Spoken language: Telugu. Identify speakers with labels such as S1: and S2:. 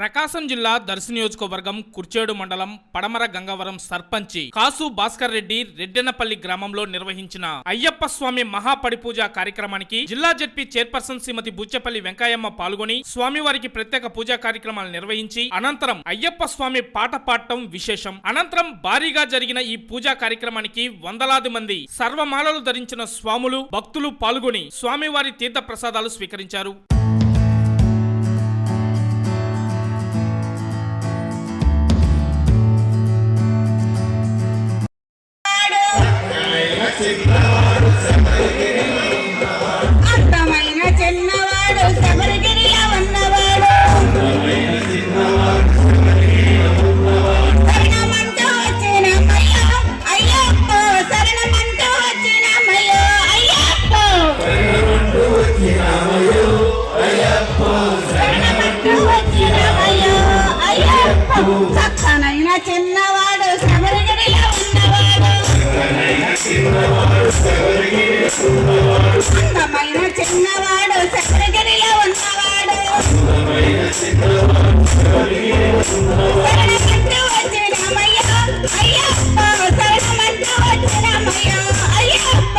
S1: ప్రకాశం జిల్లా దర్శి నియోజకవర్గం కుర్చేడు మండలం పడమర గంగవరం సర్పంచి కాసు భాస్కర్ రెడ్డి రెడ్డెనపల్లి గ్రామంలో నిర్వహించిన అయ్యప్ప స్వామి మహాపడిపూజ కార్యక్రమానికి జిల్లా జడ్పీ చైర్పర్సన్ శ్రీమతి బుచ్చపల్లి వెంకయ్యమ్మ పాల్గొని స్వామివారికి ప్రత్యేక పూజా కార్యక్రమాలు నిర్వహించి అనంతరం అయ్యప్ప స్వామి పాట పాడటం విశేషం. అనంతరం భారీగా జరిగిన ఈ పూజా కార్యక్రమానికి వందలాది మంది సర్వమాలలు ధరించిన స్వాములు భక్తులు పాల్గొని స్వామివారి తీర్థ ప్రసాదాలు స్వీకరించారు.
S2: అర్థమైన చిన్నవాడు శబరిగిరిలో ఉన్నవాడు శరణమంటూ వచ్చినమయ్యో అయ్యప్ప శరణమంటూ వచ్చినమయ్యో అయ్యప్ప శరణమంటూ వచ్చినమయ్యో అయ్యప్ప చక్కనైన చిన్నవాడు శబరిగిరిలో ఉన్నవాడు అందమైన చిన్నవాడు శబరిగిరిలో ఉన్నవాడు శరణమంటూ వచ్చినమయ్యో అయ్యప్ప శరణమంటూ వచ్చినమయ్యో అయ్యప్ప